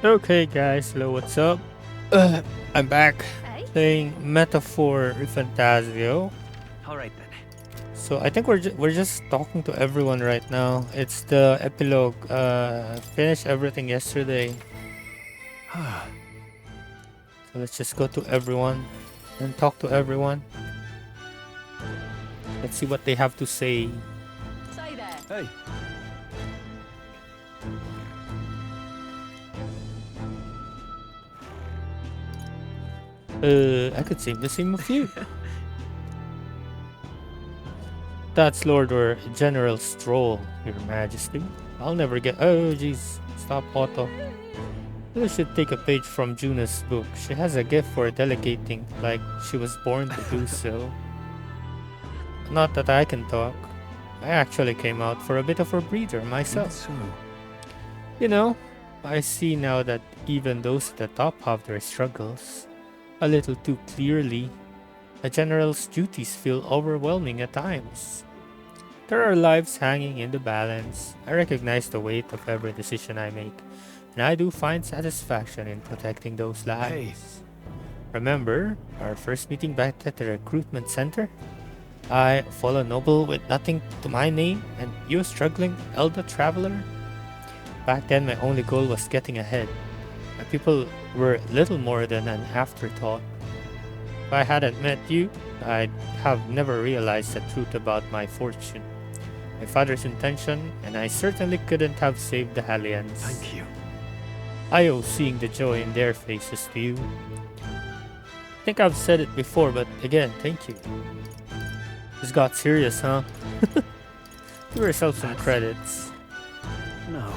Okay, guys, hello, what's up? Uh, I'm back Hey? playing Metaphor Fantazio. All right then. So I think we're just talking to everyone right now. It's the epilogue. Finished everything yesterday, so let's just go to everyone and talk to everyone. Let's see what they have to say. Say there. Hey. I could seem to seem a few. That's Lord or General Stroll, Your Majesty. I'll never get. Oh, jeez, stop, Otto. You should take a page from Juna's book. She has a gift for delegating, like she was born to do so. Not that I can talk. I actually came out for a bit of a breather myself. So. You know, I see now that even those at the top have their struggles. A little too clearly. A general's duties feel overwhelming at times. There are lives hanging in the balance. I recognize the weight of every decision I make, and I do find satisfaction in protecting those lives. Hey. Remember our first meeting back at the recruitment center? I, fallen noble with nothing to my name, and you struggling elder traveler? Back then my only goal was getting ahead. My people were little more than an afterthought. If I hadn't met you, I'd have never realized the truth about my fortune. My father's intention, and I certainly couldn't have saved the Hallians. Thank you. I owe seeing the joy in their faces to you. I think I've said it before, but again, thank you. This got serious, huh? Give yourself some credits. No.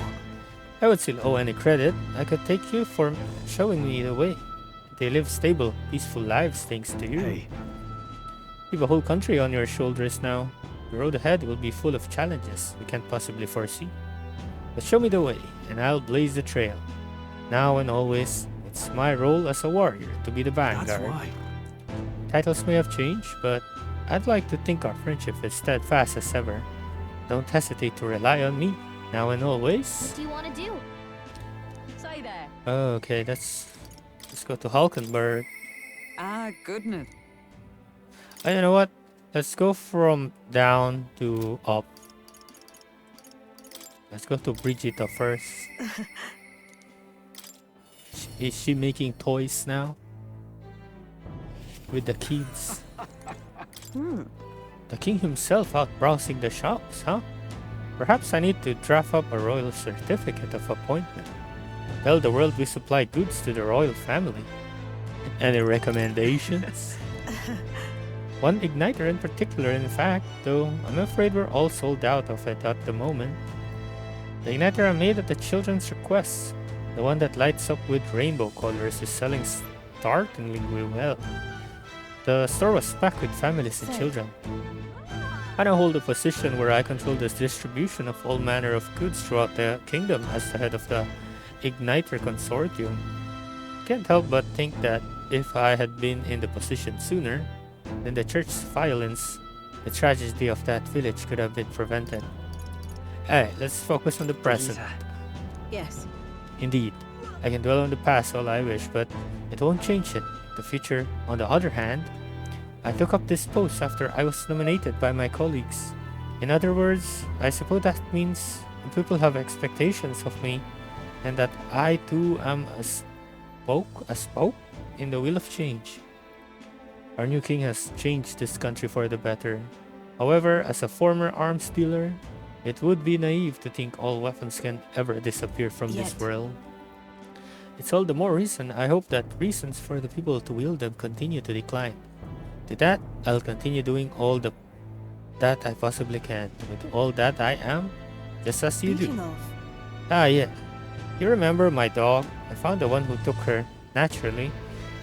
I would still owe any credit. I could take you for showing me the way. They live stable, peaceful lives thanks to you. Hey. You have a whole country on your shoulders now. The road ahead will be full of challenges we can't possibly foresee. But show me the way, and I'll blaze the trail. Now and always, it's my role as a warrior to be the That's vanguard. why. Titles may have changed, but I'd like to think our friendship is steadfast as ever. Don't hesitate to rely on me, now and always. What do you want to do? Say there. Okay, let's go to Hulkenberg. Ah, goodness. You know what? Let's go from down to up. Let's go to Brigitte first. Is she making toys now? With the kids? The king himself out browsing the shops, huh? Perhaps I need to draft up a royal certificate of appointment. Tell the world we supply goods to the royal family. Any recommendations? One igniter in particular, in fact, though I'm afraid we're all sold out of it at the moment. The igniter I made at the children's request, the one that lights up with rainbow colors, is selling startlingly well. The store was packed with families and children. I now hold a position where I control the distribution of all manner of goods throughout the kingdom as the head of the Igniter Consortium. Can't help but think that if I had been in the position sooner, then the church's violence, the tragedy of that village could have been prevented. Hey, let's focus on the present. Yes. Indeed, I can dwell on the past all I wish, but it won't change it. The future, on the other hand, I took up this post after I was nominated by my colleagues. In other words, I suppose that means people have expectations of me, and that I too am a spoke in the wheel of change. Our new king has changed this country for the better. However, as a former arms dealer, it would be naive to think all weapons can ever disappear from this Yet. world. It's all the more reason I hope that reasons for the people to wield them continue to decline. To that, I'll continue doing all that I possibly can with all that I am, just as you do. Speaking of, Ah, yeah. You remember my dog? I found the one who took her. Naturally,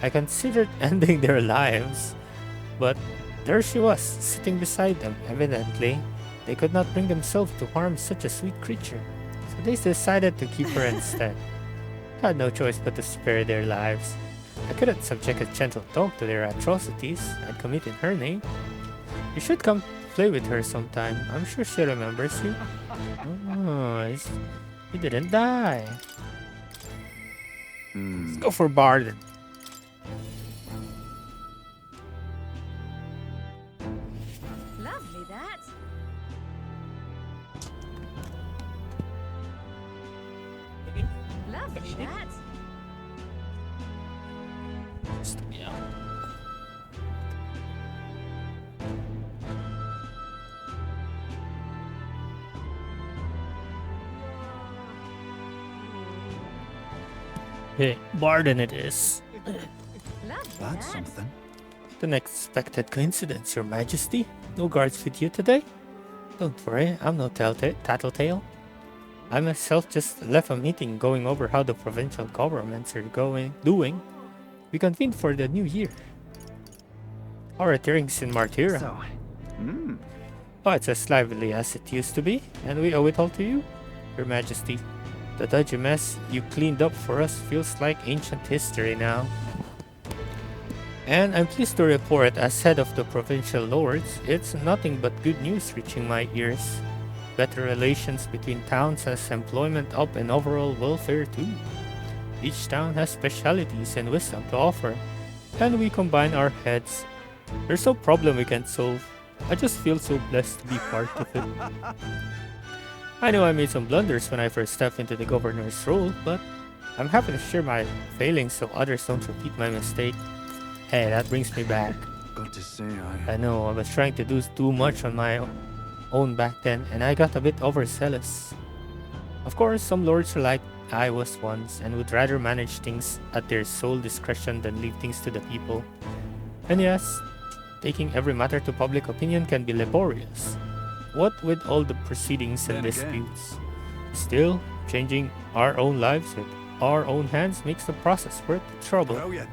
I considered ending their lives, but there she was, sitting beside them. Evidently, they could not bring themselves to harm such a sweet creature, so they decided to keep her instead. I had no choice but to spare their lives. I couldn't subject a gentle dog to their atrocities I'd commit in her name. You should come play with her sometime. I'm sure she remembers you. Oh, you didn't die. Let's go for Barden. Lovely that. Lovely that. Yeah. Okay, Barden it is. Lovely That's that. something. An unexpected coincidence, Your Majesty. No guards with you today? Don't worry, I'm no tattletale. I myself just left a meeting going over how the provincial governments are doing. We convened for the new year. Our hearings in Martyra. So, Oh, it's as lively as it used to be, and we owe it all to you, Your Majesty. The dodgy mess you cleaned up for us feels like ancient history now. And I'm pleased to report, as head of the provincial lords, it's nothing but good news reaching my ears. Better relations between towns has employment up and overall welfare too. Each town has specialities and wisdom to offer, and we combine our heads. There's no problem we can't solve. I just feel so blessed to be part of it. I know I made some blunders when I first stepped into the governor's role, but I'm happy to share my failings so others don't repeat my mistake. Hey, that brings me back. got to say, I know, I was trying to do too much on my own back then, and I got a bit overzealous. Of course, some lords are like I was once, and would rather manage things at their sole discretion than leave things to the people. And yes, taking every matter to public opinion can be laborious. What with all the proceedings and Then again. disputes. Still, changing our own lives with our own hands makes the process worth the trouble. brilliant.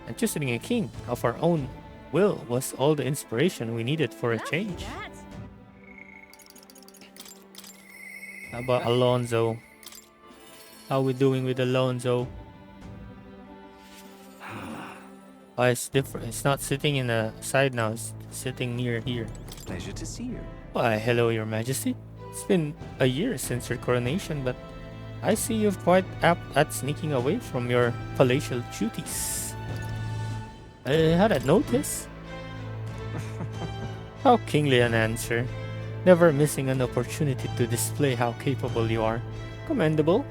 And choosing a king of our own will was all the inspiration we needed for a Lovely change. that. How about Alonso? How we doing with Alonso? Oh, it's different. It's not sitting in the side now. It's sitting near here. Pleasure to see you. Why, hello, Your Majesty. It's been a year since your coronation, but I see you're quite apt at sneaking away from your palatial duties. I hadn't noticed. How kingly an answer. Never missing an opportunity to display how capable you are. Commendable.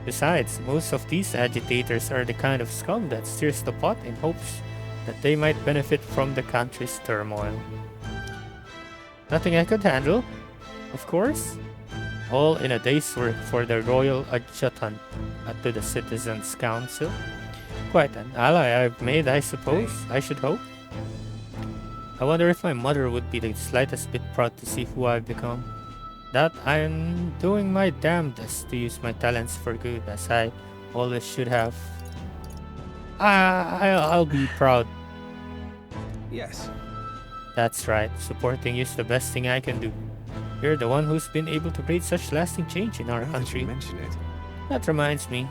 Besides, most of these agitators are the kind of scum that stirs the pot in hopes that they might benefit from the country's turmoil. Nothing I could handle, of course. All in a day's work for the royal adjutant to the citizens' council. Quite an ally I've made, I suppose. I should hope. I wonder if my mother would be the slightest bit proud to see who I've become. That I'm doing my damnedest to use my talents for good, as I always should have. I'll be proud. Yes. That's right. Supporting you is the best thing I can do. You're the one who's been able to create such lasting change in our Now that country. you mention it. That reminds me.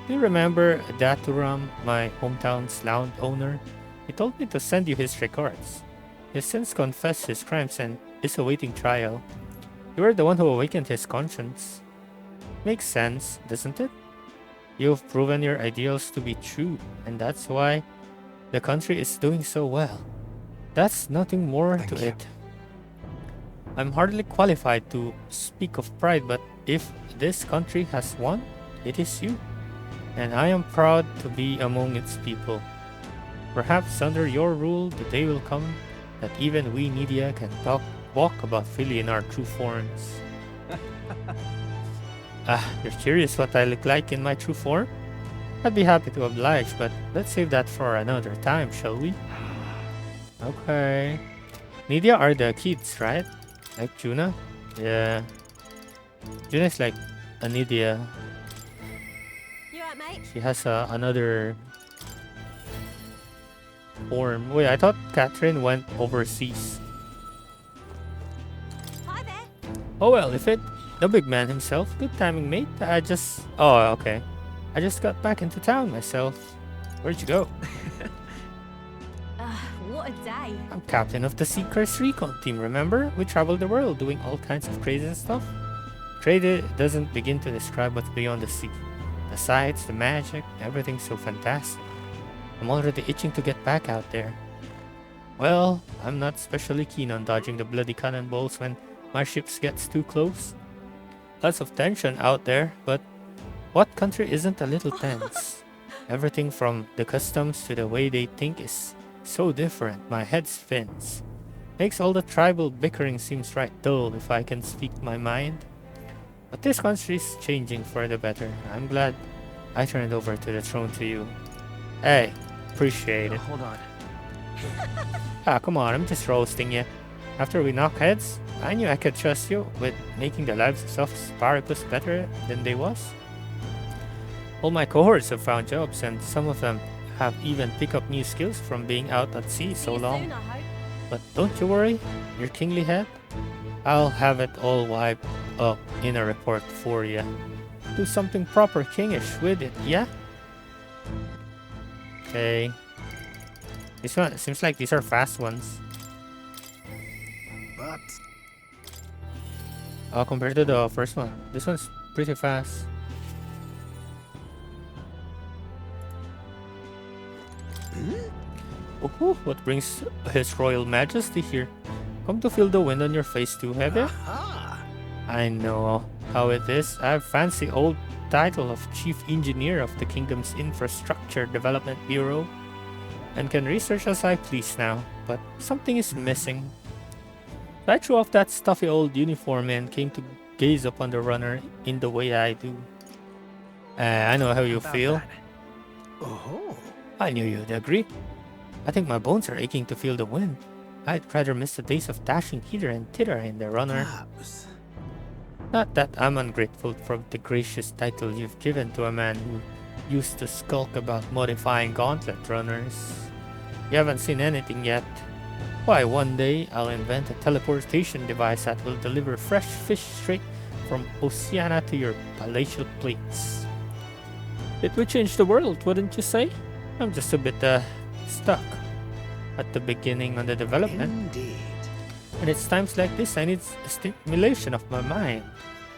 Do you remember Daturam, my hometown's landowner? He told me to send you his regards. He has since confessed his crimes and is awaiting trial. You were the one who awakened his conscience. Makes sense, doesn't it? You've proven your ideals to be true, and that's why the country is doing so well. That's nothing more Thank to you. it. I'm hardly qualified to speak of pride, but if this country has one, it is you. And I am proud to be among its people. Perhaps under your rule, the day will come that even we media can walk about freely in our true forms. You're curious what I look like in my true form? I'd be happy to oblige, but let's save that for another time, shall we? Okay. Nidia are the kids, right? Like Juna? Yeah. Juna's like a Nidia. You alright, mate? She has another form. Wait, I thought Catherine went overseas. Hi there. Oh well, if it... The big man himself. Good timing, mate. Oh, okay. I just got back into town myself. Where'd you go? What a day. I'm captain of the Seekers Recon team, remember? We travel the world doing all kinds of crazy stuff. Trade doesn't begin to describe what's beyond the sea. The sights, the magic, everything's so fantastic. I'm already itching to get back out there. Well, I'm not especially keen on dodging the bloody cannonballs when my ship gets too close. Lots of tension out there, but what country isn't a little tense? Everything from the customs to the way they think is so different. My head spins. Makes all the tribal bickering seems right dull if I can speak my mind. But this country's changing for the better. I'm glad I turned over to the throne to you. Hey, appreciate it. Hold on. Ah, come on, I'm just roasting you. After we knock heads, I knew I could trust you with making the lives of Spartacus better than they was. All my cohorts have found jobs, and some of them have even picked up new skills from being out at sea so See you long. soon, I hope. But don't you worry, your kingly head, I'll have it all wiped up in a report for you. Do something proper kingish with it, yeah? Okay. This one seems like these are fast ones. But Compared to the first one, this one's pretty fast. Oh, what brings His Royal Majesty here? Come to feel the wind on your face too, have you? I know how it is. I have fancy old title of Chief Engineer of the Kingdom's Infrastructure Development Bureau and can research as I please now, but something is missing. I threw off that stuffy old uniform and came to gaze upon the runner in the way I do. I know how you feel. oh, I knew you'd agree. I think my bones are aching to feel the wind. I'd rather miss the days of dashing hither and thither in the runner. perhaps. Not that I'm ungrateful for the gracious title you've given to a man who used to skulk about modifying gauntlet runners. You haven't seen anything yet. Why, one day I'll invent a teleportation device that will deliver fresh fish straight from Oceania to your palatial plates. It would change the world, wouldn't you say? I'm just a bit, stuck at the beginning on the development. Indeed. And it's times like this I need a stimulation of my mind.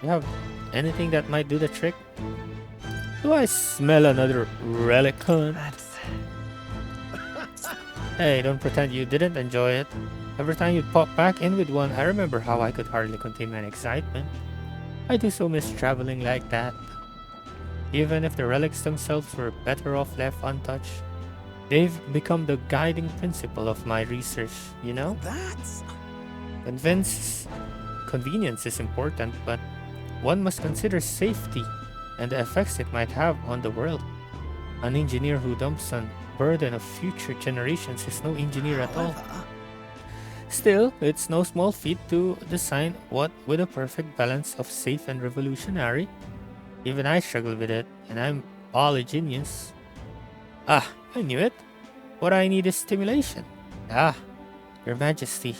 You have anything that might do the trick? Do I smell another relic hunt? That's Hey, don't pretend you didn't enjoy it. Every time you'd pop back in with one, I remember how I could hardly contain my excitement. I do so miss traveling like that. Even if the relics themselves were better off left untouched, they've become the guiding principle of my research, you know? that's Convenience is important, but one must consider safety and the effects it might have on the world. An engineer who dumps on burden of future generations is no engineer at all. however, Still, it's no small feat to design what with a perfect balance of safe and revolutionary. Even I struggle with it, and I'm all a genius. Ah, I knew it. What I need is stimulation. Ah, Your Majesty.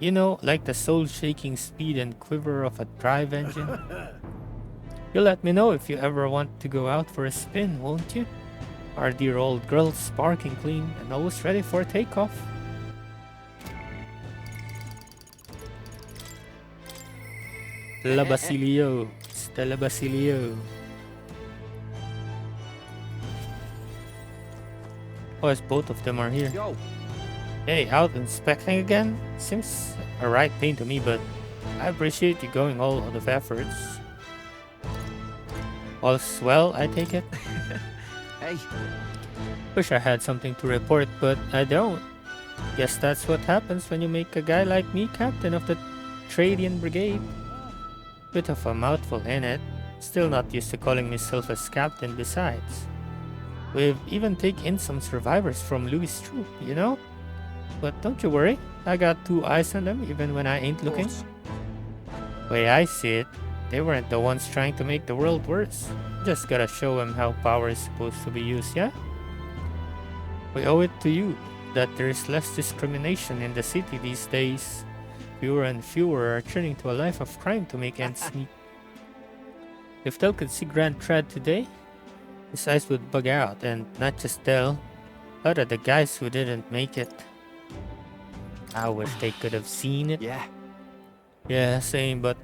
You know, like the soul-shaking speed and quiver of a drive engine. You'll let me know if you ever want to go out for a spin, won't you? Our dear old girl's sparking clean and always ready for takeoff. La Basilio. Stella Basilio. Oh, as both of them are here. yo, Hey, out inspecting again? Seems a right pain to me, but I appreciate you going all out of efforts. All's well, I take it? hey, Wish I had something to report, but I don't. Guess that's what happens when you make a guy like me captain of the Tradian Brigade. Bit of a mouthful, ain't it? Still not used to calling myself as captain besides. We've even taken in some survivors from Louis' troop, you know? But don't you worry, I got 2 eyes on them even when I ain't looking. boss. Way I see it, they weren't the ones trying to make the world worse. Just gotta show them how power is supposed to be used, yeah? We owe it to you that there's less discrimination in the city these days. Fewer and fewer are turning to a life of crime to make ends meet. If Del could see Grand Trad today, his eyes would bug out, and not just Del, but the guys who didn't make it. I wish they could have seen it. Yeah, Yeah, same, but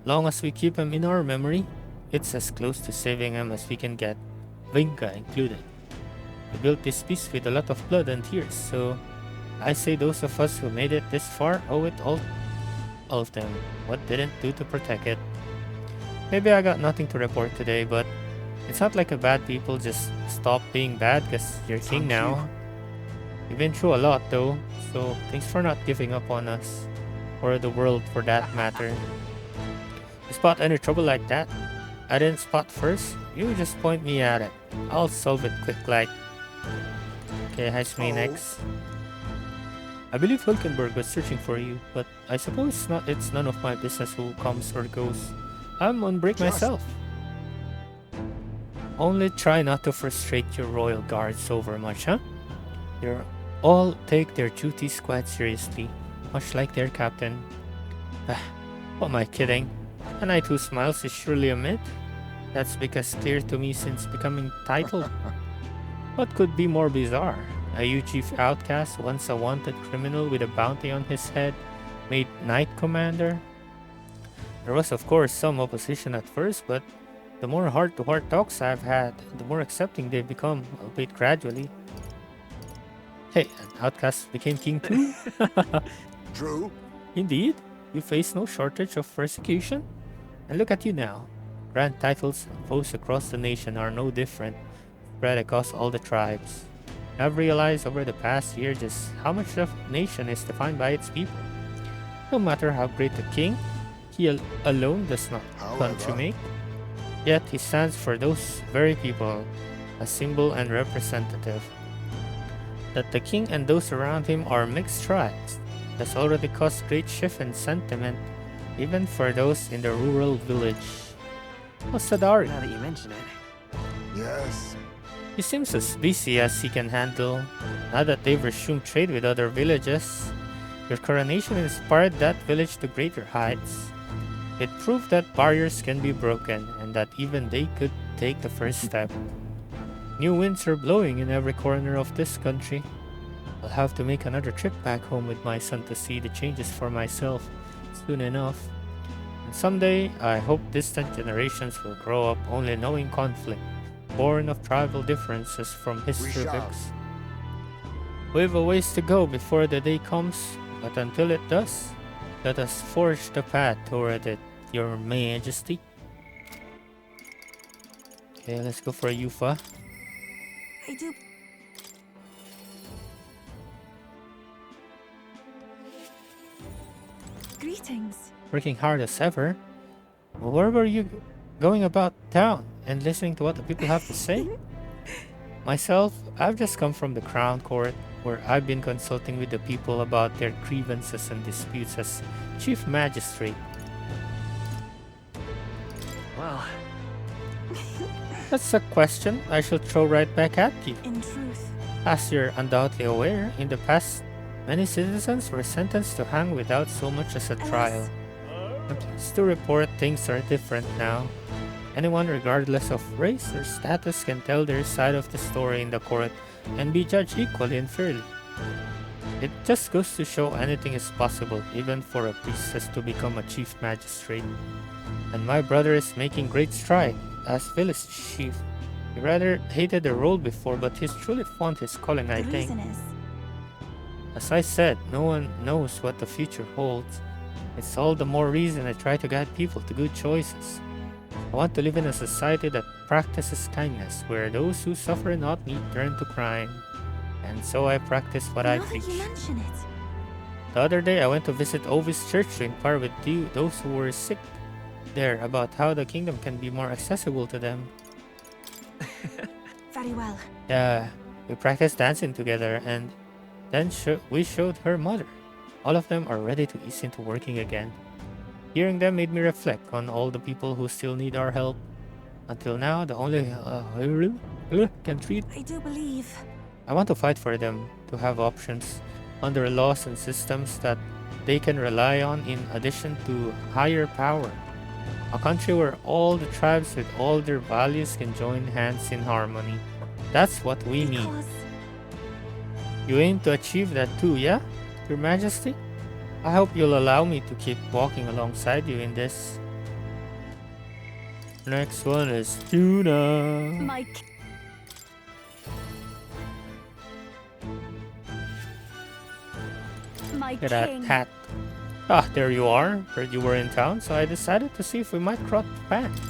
long as we keep him in our memory, it's as close to saving him as we can get, Vinca included. We built this peace with a lot of blood and tears, so I say those of us who made it this far owe it all of them. What didn't do to protect it? Maybe I got nothing to report today, but it's not like a bad people just stop being bad because you're king now. You've been through a lot though, so thanks for not giving up on us. Or the world for that matter. You spot any trouble like that? I didn't spot first, you just point me at it. I'll solve it quick like. Okay, heist me next. I believe Hulkenberg was searching for you, but I suppose it's none of my business who comes or goes. I'm on break myself. Only try not to frustrate your royal guards over much, huh? They all take their duties quite seriously, much like their captain. What am I kidding? An eye who smiles is surely a myth. That's because clear to me since becoming titled. What could be more bizarre? A chief outcast, once a wanted criminal with a bounty on his head, made knight commander? There was of course some opposition at first, but the more heart-to-heart talks I've had, the more accepting they've become, albeit gradually. Hey, an outcast became king too? True. Indeed, you face no shortage of persecution. And look at you now. Grand titles and posts across the nation are no different, spread across all the tribes. I've realized over the past year just how much the nation is defined by its people. No matter how great the king, he alone does not country make. Yet he stands for those very people, a symbol and representative. That the king and those around him are mixed tribes has already caused great shift in sentiment, even for those in the rural village. Oh, Sadari. Now that you mention it. Yes. He seems as busy as he can handle, now that they've resumed trade with other villages. Your coronation inspired that village to greater heights. It proved that barriers can be broken, and that even they could take the first step. New winds are blowing in every corner of this country. I'll have to make another trip back home with my son to see the changes for myself soon enough. And someday, I hope distant generations will grow up only knowing conflict, born of tribal differences from history books. We've a ways to go before the day comes, but until it does, let us forge the path toward it, Your Majesty. Okay, let's go for Yufa. I do. Greetings. Working hard as ever. Where were you going about town and listening to what the people have to say? Myself, I've just come from the Crown Court, where I've been consulting with the people about their grievances and disputes as Chief Magistrate. Well, That's a question I shall throw right back at you. In truth, As you're undoubtedly aware, in the past, many citizens were sentenced to hang without so much as a trial. I'm pleased to report things are different now. Anyone, regardless of race or status, can tell their side of the story in the court and be judged equally and fairly. It just goes to show anything is possible, even for a priestess to become a chief magistrate. And my brother is making great stride as village chief. He rather hated the role before, but he's truly found his calling, I the think. reason is As I said, no one knows what the future holds. It's all the more reason I try to guide people to good choices. I want to live in a society that practices kindness, where those who suffer not need turn to crime. And so I practice what I now that preach. you mention it. The other day I went to visit Ovis Church to inquire with those who were sick there about how the kingdom can be more accessible to them. Very well. We practiced dancing together, and then we showed her mother. All of them are ready to ease into working again. Hearing them made me reflect on all the people who still need our help. Until now, the only can treat. I do believe. I want to fight for them to have options under laws and systems that they can rely on in addition to higher power. A country where all the tribes with all their values can join hands in harmony. That's what we need. Because You aim to achieve that too, yeah? Your Majesty? I hope you'll allow me to keep walking alongside you in this. Next one is tuna. My Look at that hat. Ah, there you are. Heard you were in town, so I decided to see if we might crop pants.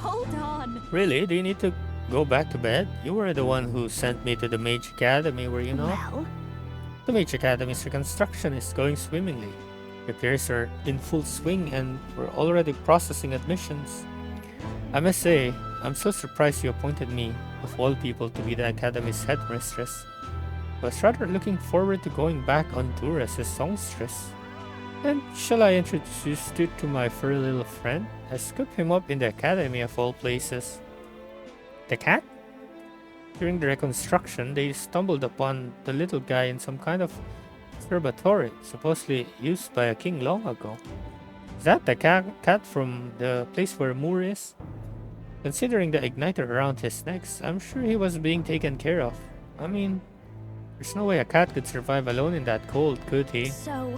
Hold on. Really? Do you need to go back to bed? You were the one who sent me to the Mage Academy, were you not? Well, The Mage Academy's reconstruction is going swimmingly. Repairs are in full swing and we're already processing admissions. I must say, I'm so surprised you appointed me, of all people, to be the Academy's headmistress. I was rather looking forward to going back on tour as a songstress. And shall I introduce you to my furry little friend? I scooped him up in the Academy of all places. The cat? During the reconstruction, they stumbled upon the little guy in some kind of observatory, supposedly used by a king long ago. Is that the cat from the place where Moore is? Considering the igniter around his neck, I'm sure he was being taken care of. I mean, there's no way a cat could survive alone in that cold, could he? so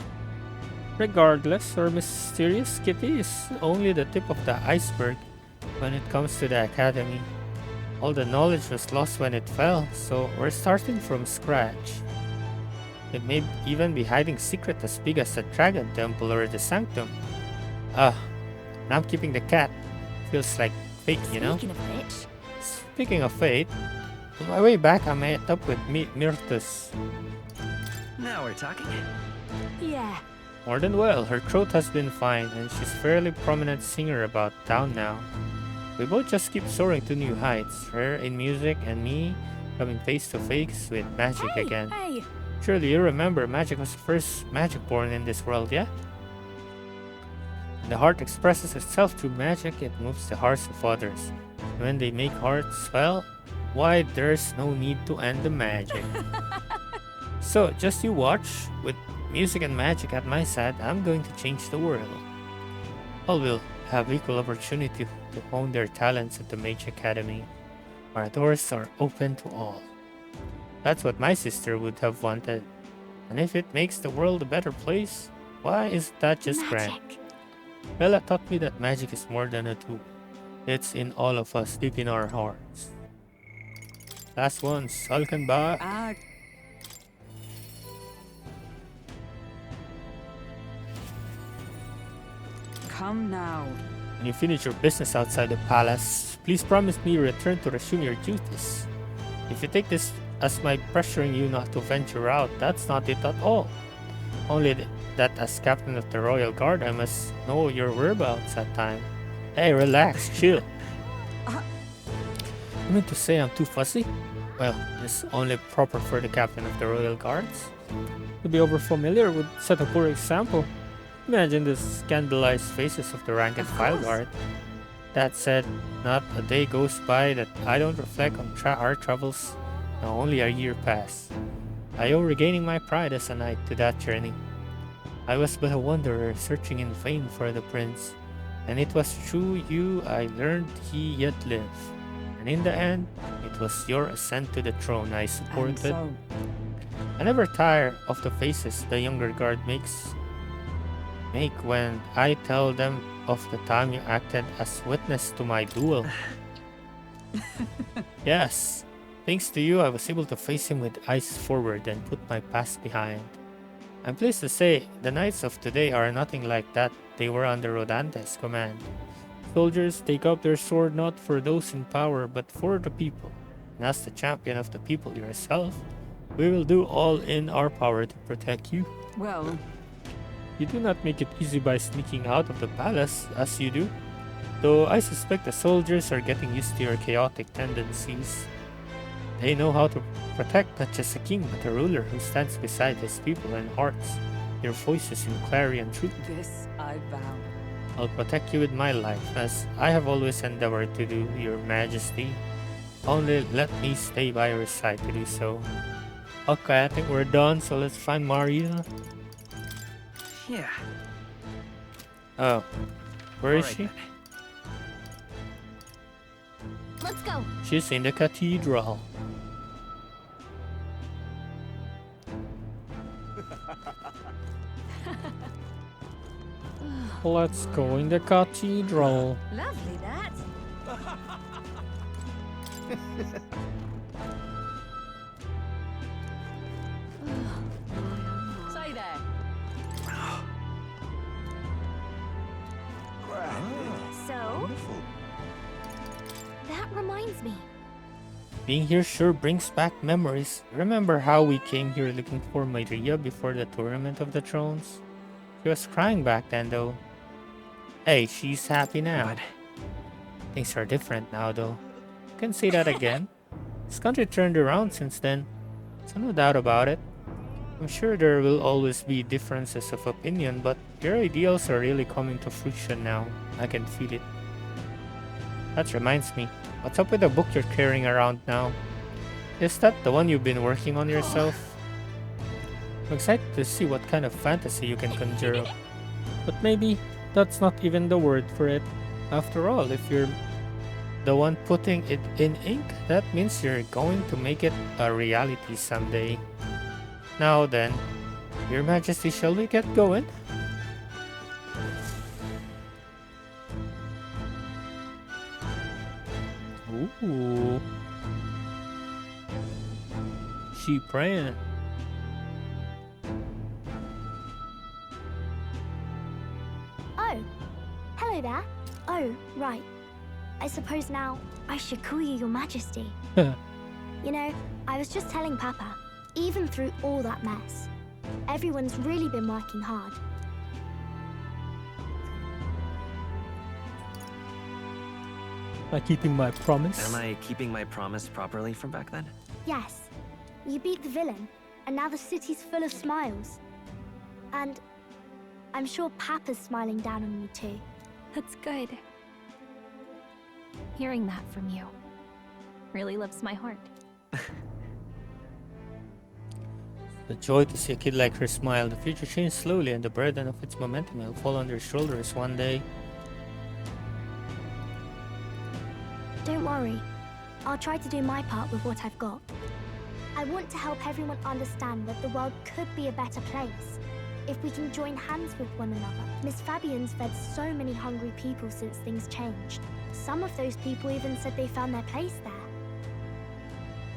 Regardless, our mysterious kitty is only the tip of the iceberg when it comes to the academy. All the knowledge was lost when it fell, so we're starting from scratch. It may even be hiding secret as big as the Dragon Temple or the Sanctum. And I'm keeping the cat. Feels like fate, you know? speaking of which, Speaking of fate, on my way back I met up with Myrtus. Now we're talking. yeah. More than well, her throat has been fine and she's fairly prominent singer about town now. We both just keep soaring to new heights, her in music and me coming face to face with magic Hey, again. hey. Surely you remember magic was the first magic born in this world, yeah? When the heart expresses itself through magic, it moves the hearts of others. When they make hearts, well, why there's no need to end the magic. So just you watch, with music and magic at my side, I'm going to change the world. All will have equal opportunity to hone their talents at the Mage Academy. Our doors are open to all. That's what my sister would have wanted. And if it makes the world a better place, why is that just grand? Magic. Bella taught me that magic is more than a tool. It's in all of us, deep in our hearts. Last one, Sulkenbach. Ah, come now. When you finish your business outside the palace, please promise me you return to resume your duties. If you take this as my pressuring you not to venture out, that's not it at all. Only that as captain of the royal guard, I must know your whereabouts at time. Hey, relax, chill. You mean to say I'm too fussy? Well, it's only proper for the captain of the royal guards. To be overfamiliar would set a poor example. Imagine the scandalized faces of the rank and file guard. That said, not a day goes by that I don't reflect on our travels. Now only a year passed. I owe regaining my pride as a knight to that journey. I was but a wanderer searching in vain for the prince, and it was through you I learned he yet lived. And in the end, it was your ascent to the throne I And supported. so, I never tire of the faces the younger guard make when I tell them of the time you acted as witness to my duel. Yes, thanks to you I was able to face him with eyes forward and put my past behind. I'm pleased to say the knights of today are nothing like that they were under Rodante's command. Soldiers take up their sword not for those in power but for the people. And as the champion of the people yourself, we will do all in our power to protect you. well, You do not make it easy by sneaking out of the palace as you do, though I suspect the soldiers are getting used to your chaotic tendencies. They know how to protect not just a king but a ruler who stands beside his people and hearts, their voices in clarion truth. this I vow. I'll protect you with my life, as I have always endeavored to do, your majesty. Only let me stay by your side to do so. Okay, I think we're done, so let's find Maria. Yeah. Oh, where is Alright she? then. Let's go. She's in the cathedral. Let's go in the cathedral. Lovely that. Say there. So, that reminds me. Being here sure brings back memories. Remember how we came here looking for Maria before the Tournament of the Thrones? She was crying back then though. Hey, she's happy now. But Things are different now though. Can say that again. This country turned around since then, so no doubt about it. I'm sure there will always be differences of opinion, but your ideals are really coming to fruition now. I can feel it. That reminds me, what's up with the book you're carrying around now? Is that the one you've been working on yourself? I'm excited to see what kind of fantasy you can conjure up. But maybe that's not even the word for it. After all, if you're the one putting it in ink, that means you're going to make it a reality someday. Now then, Your Majesty, shall we get going? Ooh. She praying. Oh, hello there. Oh, right. I suppose now I should call you Your Majesty. You know, I was just telling Papa, even through all that mess, everyone's really been working hard. Am I keeping my promise? am I keeping my promise properly from back then? Yes, you beat the villain, and now the city's full of smiles. And I'm sure Papa's smiling down on you too. That's good. Hearing that from you really lifts my heart. The joy to see a kid like her smile. The future changed slowly, and the burden of its momentum will fall on their shoulders one day. Don't worry. I'll try to do my part with what I've got. I want to help everyone understand that the world could be a better place if we can join hands with one another. Miss Fabian's fed so many hungry people since things changed. Some of those people even said they found their place there.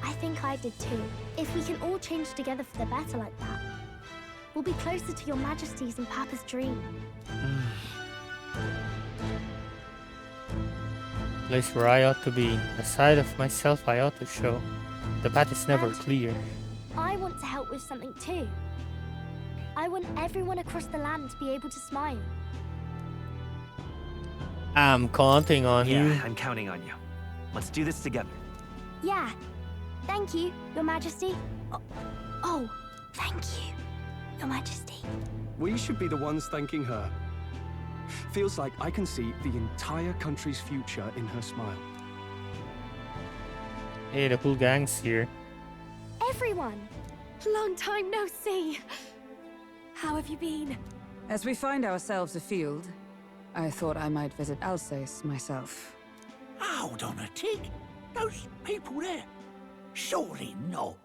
I think I did too. If we can all change together for the better like that, we'll be closer to Your Majesty's and Papa's dream. Place where I ought to be, a side of myself I ought to show. The path is never clear. I want to help with something too. I want everyone across the land to be able to smile. I'm counting on you. Yeah, I'm counting on you. Let's do this together. Yeah. Thank you, Your Majesty. Oh, thank you, Your Majesty. We should be the ones thanking her. Feels like I can see the entire country's future in her smile. Hey, the whole gang's here. Everyone! Long time no see. How have you been? As we find ourselves afield, I thought I might visit Alsace myself. Hold on a tick. Those people there. Surely not.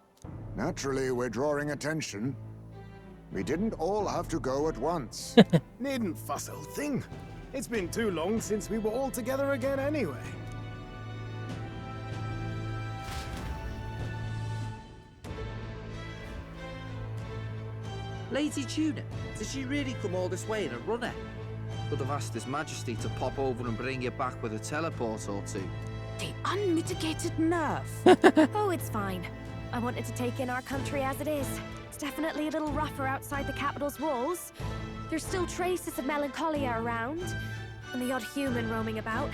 Naturally, we're drawing attention. We didn't all have to go at once. Needn't fuss, old thing. It's been too long since we were all together again anyway. Lady Tuna, did she really come all this way in a runner? Could have asked His Majesty to pop over and bring you back with a teleport or two. The unmitigated nerve. Oh, it's fine. I wanted to take in our country as it is. It's definitely a little rougher outside the capital's walls. There's still traces of melancholia around, and the odd human roaming about.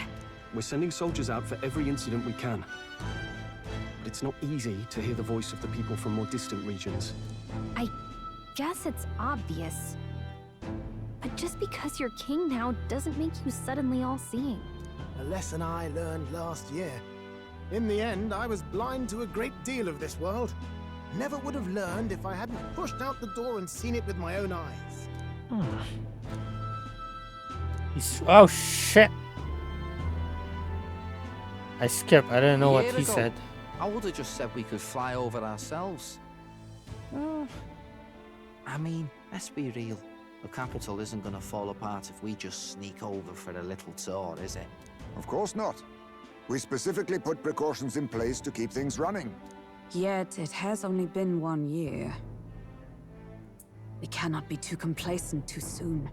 We're sending soldiers out for every incident we can. But it's not easy to hear the voice of the people from more distant regions. I guess it's obvious. But just because you're king now doesn't make you suddenly all-seeing. A lesson I learned last year. In the end, I was blind to a great deal of this world. Never would have learned if I hadn't pushed out the door and seen it with my own eyes. Oh shit! I skipped. I didn't know what Year he ago, said. I would have just said we could fly over ourselves. I mean, let's be real. The capital isn't gonna fall apart if we just sneak over for a little tour, is it? Of course not. We specifically put precautions in place to keep things running. Yet it has only been 1 year. We cannot be too complacent too soon,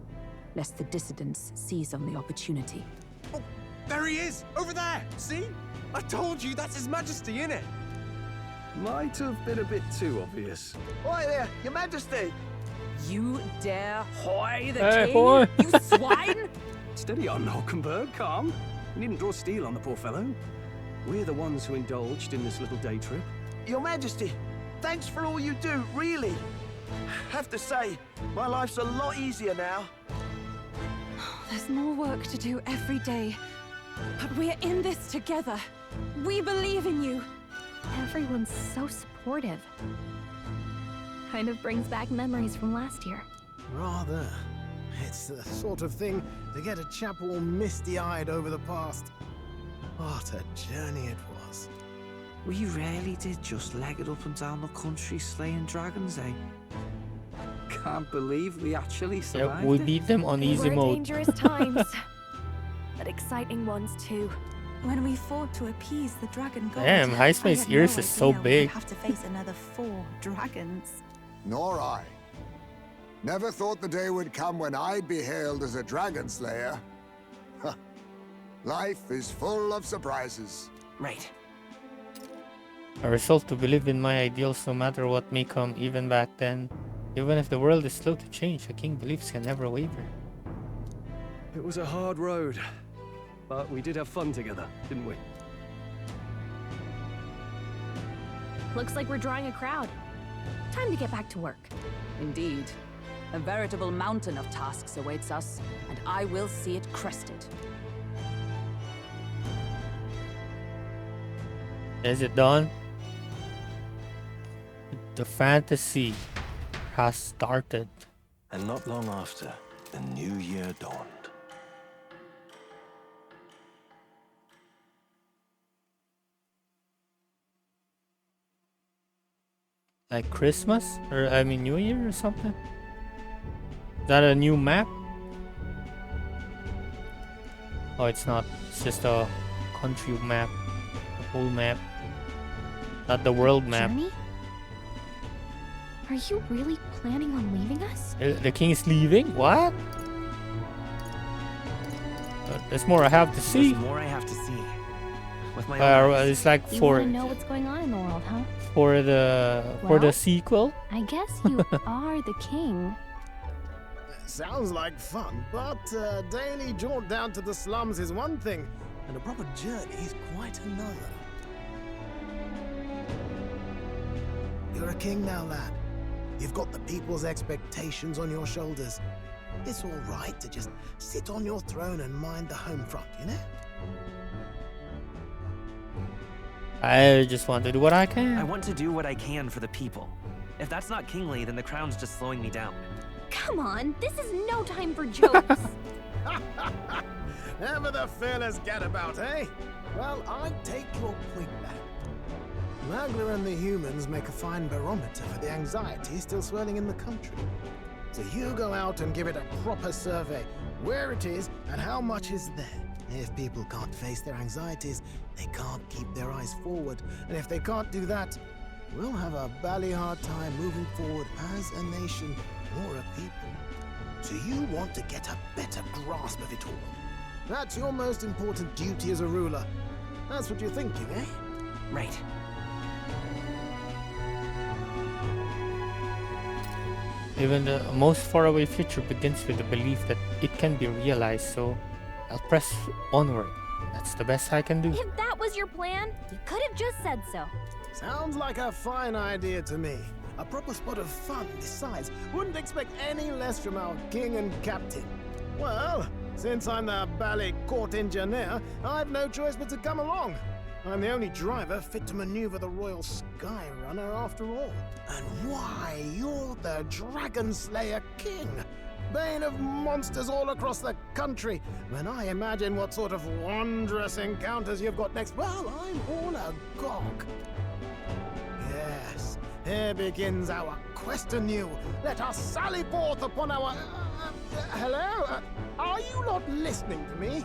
lest the dissidents seize on the opportunity. Oh, there he is! Over there! See? I told you, that's His Majesty, innit? Might have been a bit too obvious. Oi there, Your Majesty! You dare hoy the Hey, king, hoy. you swine! Steady on, Hulkenberg, calm. You needn't draw steel on the poor fellow. We're the ones who indulged in this little day trip. Your Majesty, thanks for all you do, really. Have to say, my life's a lot easier now. There's more work to do every day, but we're in this together. We believe in you. Everyone's so supportive. Kind of brings back memories from last year. Rather. It's the sort of thing to get a chap all misty-eyed over the past. What a journey it was. We really did just leg it up and down the country slaying dragons, eh? Can't believe we actually Yeah, survived we it. beat them on They easy were mode. dangerous times, but exciting ones too. When we fought to appease the dragon god, Damn, I Highspace had ears no is so idea we'd big. have to face another 4 dragons. Nor I. Never thought the day would come when I'd be hailed as a dragon slayer. Huh. Life is full of surprises. Right. I resolved to believe in my ideals no matter what may come, even back then. Even if the world is slow to change, a king beliefs can never waver. It was a hard road, but we did have fun together, didn't we? Looks like we're drawing a crowd. Time to get back to work. Indeed. A veritable mountain of tasks awaits us, and I will see it crested. Is it done? The fantasy has started. And not long after, the new year dawned. Like Christmas? Or I mean New Year or something? Is that a new map? Oh, it's not. It's just a country map. The whole map. Not the world map. Journey? Are you really planning on leaving us? The king is leaving? What? There's more I have to see. There's more I have to see. With my own eyes. It's like You for want to know what's going on in the world, huh? for the Well? sequel. I guess you are the king. Sounds like fun, but a daily jaunt down to the slums is one thing, and a proper journey is quite another. You're a king now, lad. You've got the people's expectations on your shoulders. It's all right to just sit on your throne and mind the home front, you know? I just want to do what I can. I want to do what I can for the people. If that's not kingly, then the crown's just slowing me down. Come on, this is no time for jokes. Ever the fearless gadabout, eh? Well, I take your point back. Magler and the humans make a fine barometer for the anxiety still swirling in the country. So you go out and give it a proper survey, where it is and how much is there. If people can't face their anxieties, they can't keep their eyes forward. And if they can't do that, we'll have a bally hard time moving forward as a nation or a people. So you want to get a better grasp of it all. That's your most important duty as a ruler. That's what you're thinking, eh? Right. Even the most faraway future begins with the belief that it can be realized, so I'll press onward. That's the best I can do. If that was your plan, you could have just said so. Sounds like a fine idea to me. A proper spot of fun besides. Wouldn't expect any less from our king and captain. Well, since I'm the bally court engineer, I've no choice but to come along. I'm the only driver fit to maneuver the Royal Skyrunner after all. And why, you're the Dragon Slayer King, bane of monsters all across the country. When I imagine what sort of wondrous encounters you've got next, well, I'm all agog. Yes, Here begins our quest anew. Let us sally forth upon our... hello? Are you not listening to me?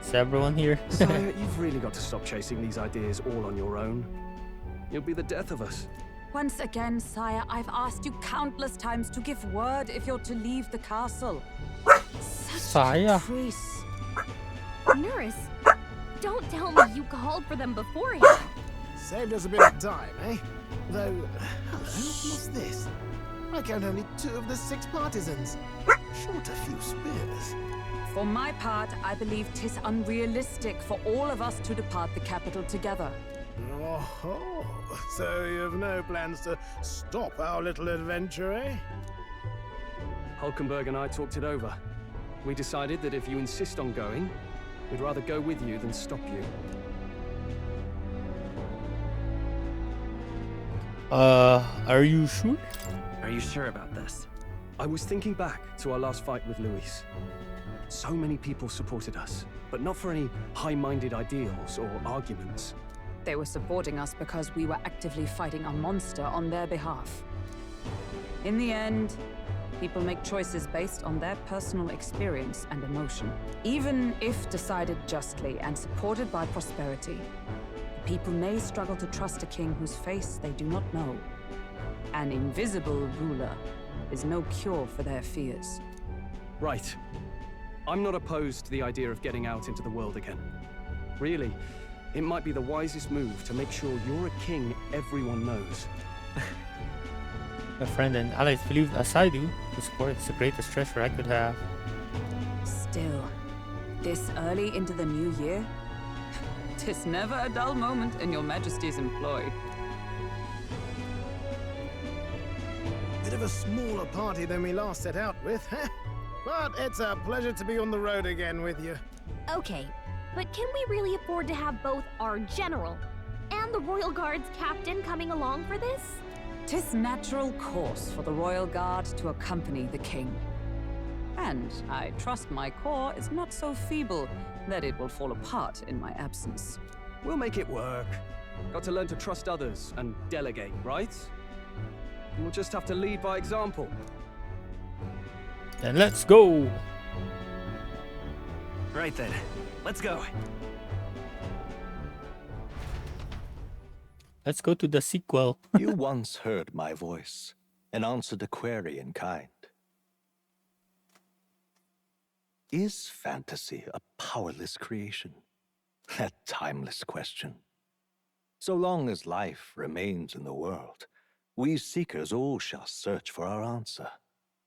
Is everyone here? Sire, you've really got to stop chasing these ideas all on your own. You'll be the death of us. Once again, sire, I've asked you countless times to give word if you're to leave the castle. Such Sire. caprice. Nurse, don't tell me you called for them beforehand. Saved us a bit of time, eh? Though, hello, what's this? I count only 2 of the 6 partisans. Short a few spears. For my part, I believe 'tis unrealistic for all of us to depart the capital together. Oh, so you have no plans to stop our little adventure, eh? Hulkenberg and I talked it over. We decided that if you insist on going, we'd rather go with you than stop you. Are you sure? Are you sure about this? I was thinking back to our last fight with Luis. So many people supported us, but not for any high-minded ideals or arguments. They were supporting us because we were actively fighting a monster on their behalf. In the end, people make choices based on their personal experience and emotion. Even if decided justly and supported by prosperity, people may struggle to trust a king whose face they do not know. An invisible ruler is no cure for their fears. Right. I'm not opposed to the idea of getting out into the world again. Really, it might be the wisest move to make sure you're a king everyone knows. My friend and allies believe, as I do, the support is the greatest treasure I could have. Still, this early into the new year, 'tis never a dull moment in your Majesty's employ. Bit of a smaller party than we last set out with, huh? But it's a pleasure to be on the road again with you. Okay, but can we really afford to have both our general and the Royal Guard's captain coming along for this? 'Tis natural course for the Royal Guard to accompany the king. And I trust my corps is not so feeble that it will fall apart in my absence. We'll make it work. Got to learn to trust others and delegate, right? We'll just have to lead by example. Then let's go! Right then, let's go. Let's go to the sequel. You once heard my voice and answered a query in kind. Is fantasy a powerless creation? That timeless question. So long as life remains in the world, we seekers all shall search for our answer.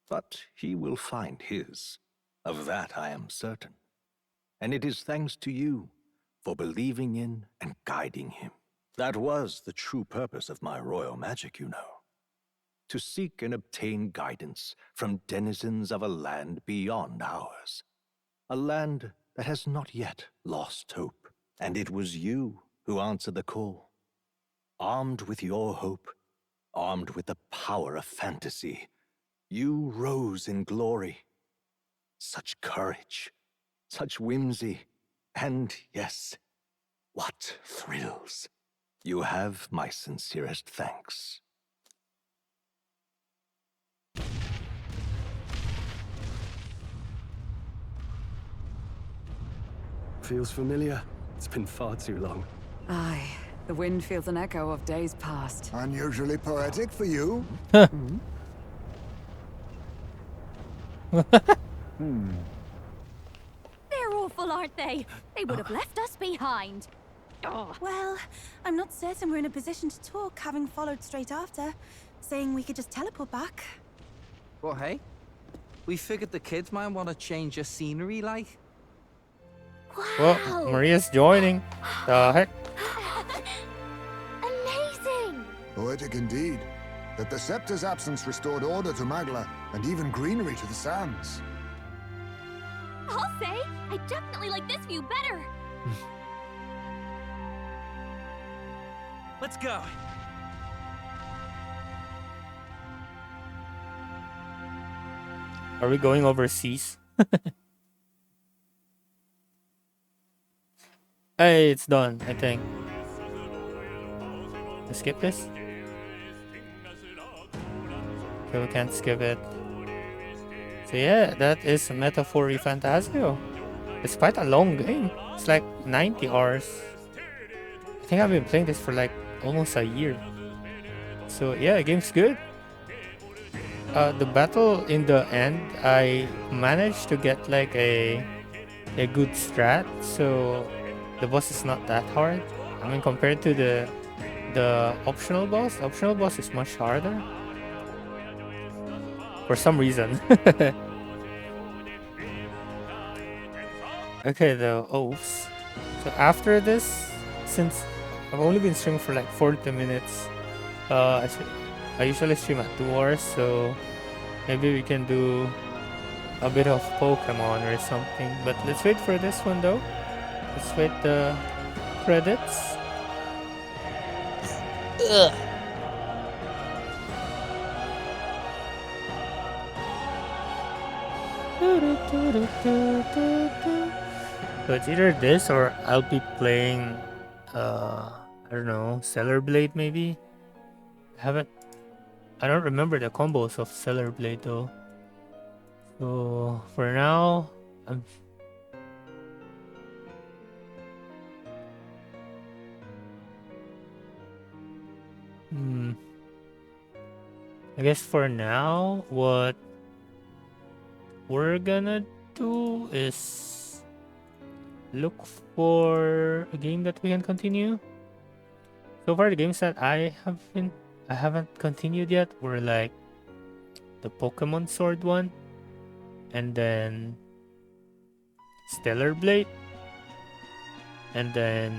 But he will find his. Of that I am certain. And it is thanks to you for believing in and guiding him. That was the true purpose of my royal magic, you know. To seek and obtain guidance from denizens of a land beyond ours. A land that has not yet lost hope. And it was you who answered the call. Armed with your hope, armed with the power of fantasy, you rose in glory. Such courage, such whimsy, and yes, what thrills. You have my sincerest thanks. Feels familiar. It's been far too long. Aye, the wind feels an echo of days past. Unusually poetic for you. They're awful, aren't they? They would have left us behind. Oh. Well, I'm not certain we're in a position to talk, having followed straight after, saying we could just teleport back. Well, hey, we figured the kids might want to change your scenery, like. Wow! Well, Maria's joining. The heck? Amazing! Poetic indeed. That the scepter's absence restored order to Magla, and even greenery to the sands. I'll say, I definitely like this view better. Let's go. Are we going overseas? Hey, it's done, I think. to skip this? Okay, we can't skip it. So yeah, that is Metaphor Fantazio. It's quite a long game. It's like 90 hours. I think I've been playing this for like almost a year. So yeah, the game's good. The battle in the end, I managed to get like a good strat, so the boss is not that hard. I mean, compared to the optional boss is much harder for some reason. Okay, the oaths. So after this, since I've only been streaming for like 40 minutes, I usually stream at 2 hours, so maybe we can do a bit of Pokemon or something. But let's wait for this one though. Let's wait the credits. Ugh. So it's either this or I'll be playing I don't know, Stellar Blade maybe. I don't remember the combos of Stellar Blade though. So for now, I guess for now, what we're gonna do is look for a game that we can continue. So far, the games that I haven't continued yet were like the Pokemon Sword one, and then Stellar Blade, and then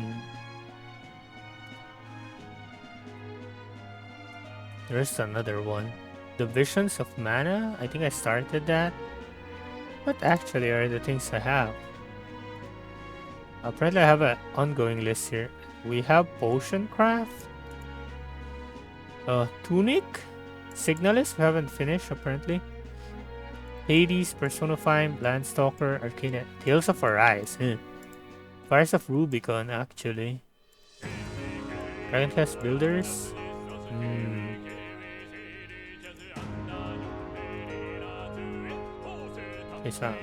there's another one, the Visions of Mana. I think I started that. What actually are the things I have? Apparently I have an ongoing list here. We have Potion Craft, Tunic, Signalist, we haven't finished apparently. Hades, Persona 5, Landstalker, Arcana, Tales of Arise, Fires of Rubicon actually. Dragon Quest Builders. Okay, so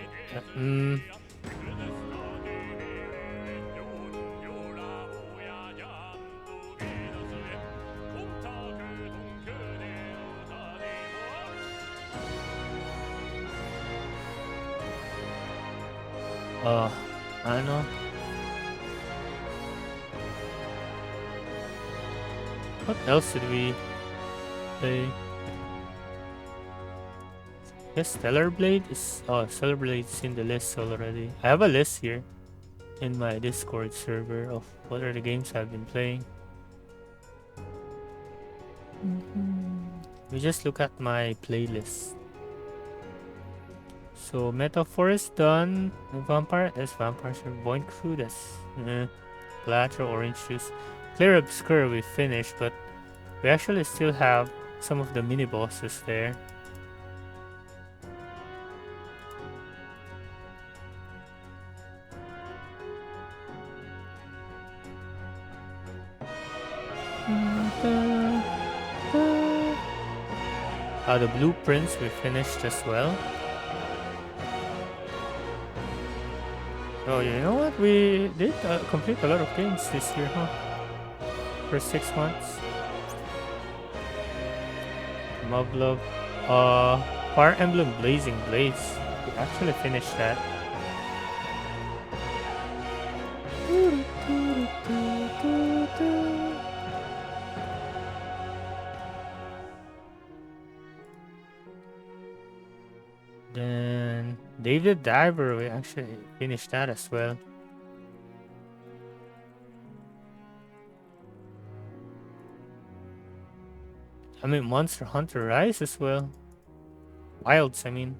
I don't know. What else did we play? Yes, Stellar Blade is... Oh, Stellar Blade's in the list already. I have a list here in my Discord server of what are the games I've been playing. We just look at my playlist. So Metaphor is done. Vampire, that's Vampire Survivor. Boint Crew, that's Collateral, Orange Juice. Clear Obscure we finished, but we actually still have some of the mini bosses there. The blueprints we finished as well. Oh, you know what? We did complete a lot of games this year, huh? For 6 months. Moblove. Fire Emblem Blazing Blades. We actually finished that. Then Dave the Diver, we actually finished that as well. I mean, Monster Hunter Rise as well. Wilds, I mean.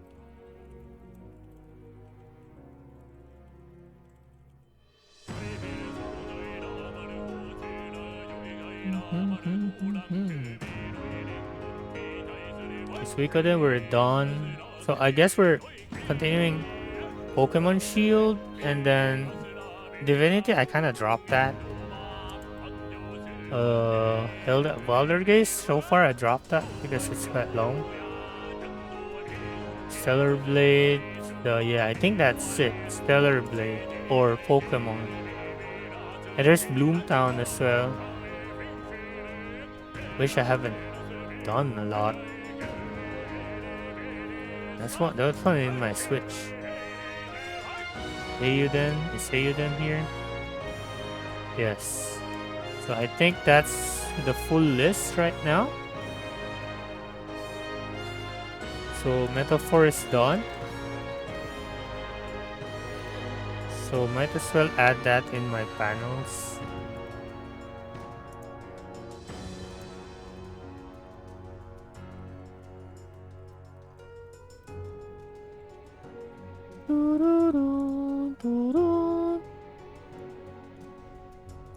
This week of them we're done. So I guess we're continuing Pokemon Shield, and then Divinity, I kind of dropped that. Valdergaze. So far, I dropped that because it's quite long. Stellar Blade. Yeah, I think that's it. Stellar Blade or Pokemon. And there's Bloomtown as well. Wish I haven't done a lot. That's one in my Switch. Ayuden? Is Ayuden here? Yes. So I think that's the full list right now. So Metaphor is done. So might as well add that in my panels.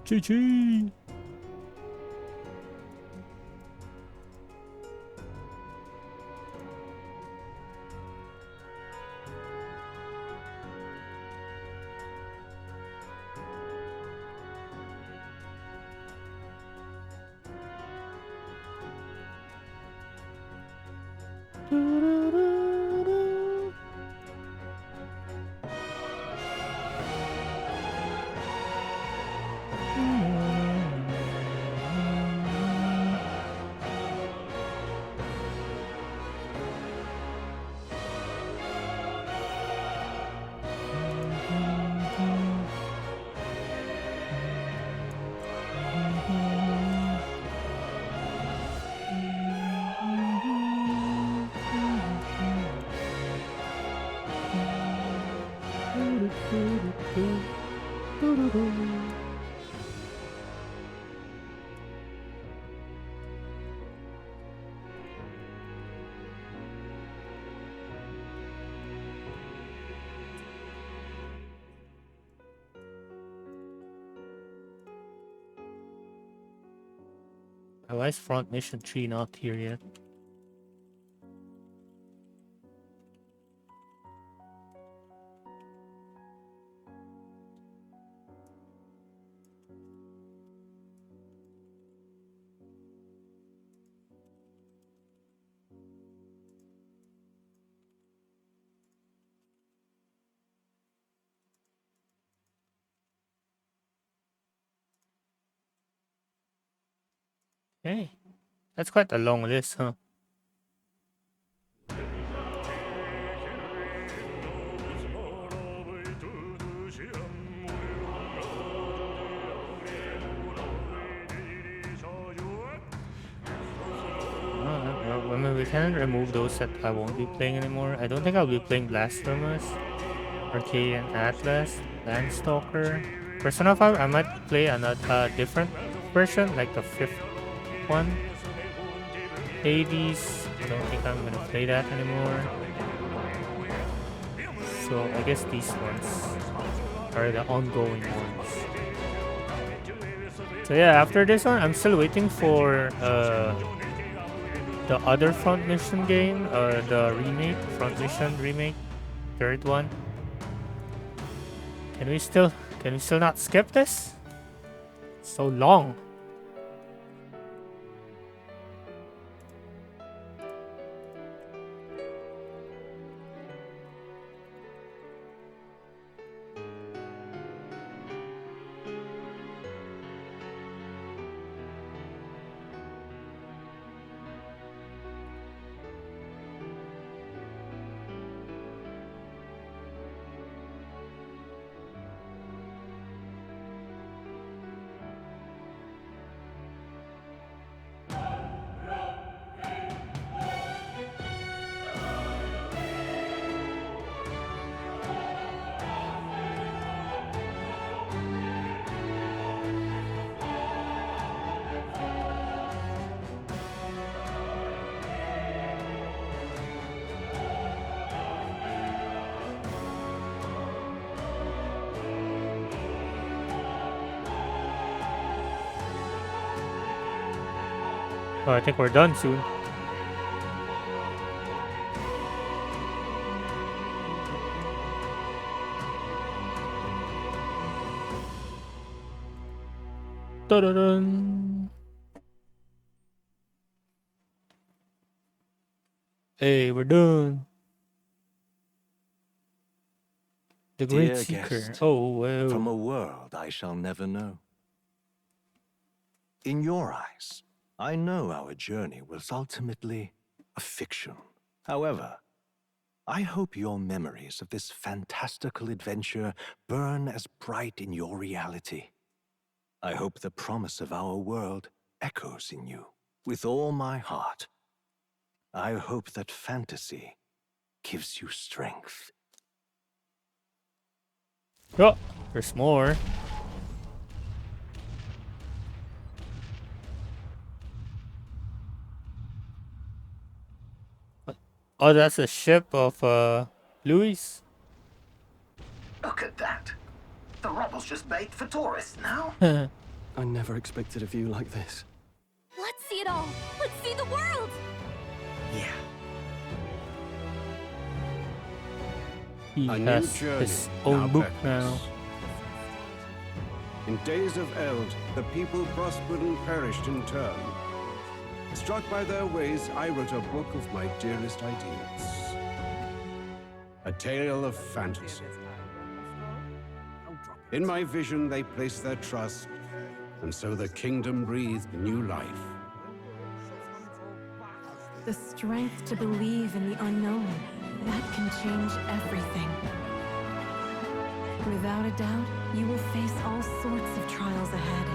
GG. Why is Front Mission 3 not here yet? Hey, that's quite a long list, huh? I mean, we can remove those that I won't be playing anymore. I don't think I'll be playing Blasphemous, Arcadian Atlas, Landstalker. Persona 5, I might play another different version, like the 5th one. Hades, I don't think I'm gonna play that anymore. So I guess these ones are the ongoing ones. So yeah, after this one, I'm still waiting for the other Front Mission game, the remake, Front Mission remake, third one. Can we still not skip this? It's so long. Oh, I think we're done soon. Dun-dun-dun. Hey, we're done. The Great Dear Seeker. guest, Oh, wow. from a world I shall never know. In your eyes, I know our journey was ultimately a fiction. However, I hope your memories of this fantastical adventure burn as bright in your reality. I hope the promise of our world echoes in you with all my heart. I hope that fantasy gives you strength. Oh, there's more. Oh, that's a ship of Louis. Look at that. The rubble's just bait for tourists now. I never expected a view like this. Let's see it all. Let's see the world. Yeah. He A new has journey his own book now. beckons. In days of eld, the people prospered and perished in turn. Struck by their ways, I wrote a book of my dearest ideas. A tale of fantasy. In my vision, they placed their trust, and so the kingdom breathed new life. The strength to believe in the unknown, that can change everything. Without a doubt, you will face all sorts of trials ahead.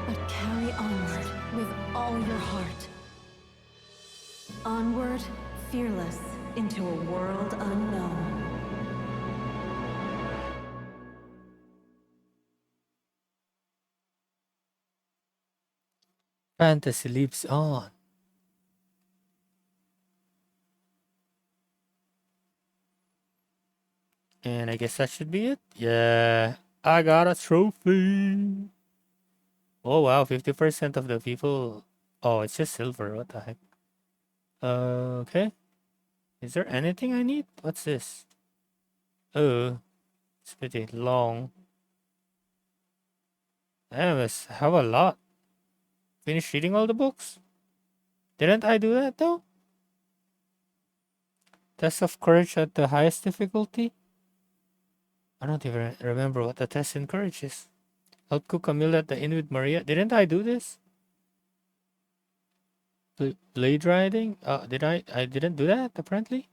But carry onward with all your heart. Onward, fearless, into a world unknown. Fantasy lives on. And I guess that should be it. Yeah, I got a trophy. Oh wow, 50% of the people. Oh, it's just silver. What the heck? Okay. Is there anything I need? What's this? Oh, it's pretty long. I must have a lot. Finish reading all the books? Didn't I do that though? Test of courage at the highest difficulty? I don't even remember what the test in courage is. Help cook a meal at the inn with Maria. Didn't I do this? Blade riding? Did I? I didn't do that apparently.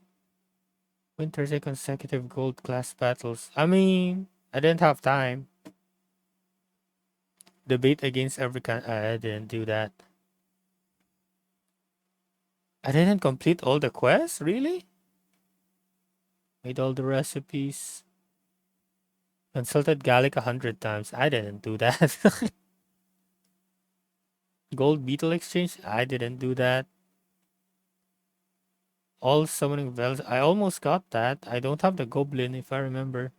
Win 30 consecutive gold class battles. I mean, I didn't have time. Debate against every kind. I didn't do that. I didn't complete all the quests? Really? Made all the recipes. Consulted Gallic 100 times. I didn't do that. Gold beetle exchange. I didn't do that. All summoning bells. I almost got that. I don't have the goblin if I remember.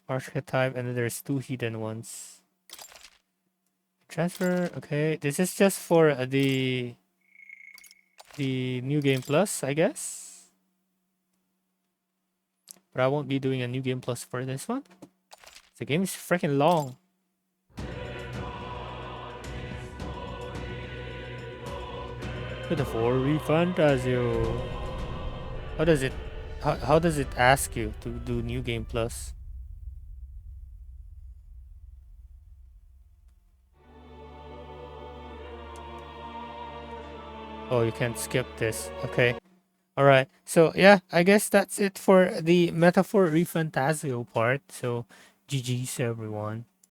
Archetype, and then there's 2 hidden ones. Transfer. Okay, this is just for the new game plus, I guess. But I won't be doing a new game plus for this one. The game is freaking long. With the 4 Fantazio. How does it how does it ask you to do new game plus? Oh, you can't skip this. Okay. Alright. So yeah, I guess that's it for the Metaphor Refantazio part. So GG's everyone.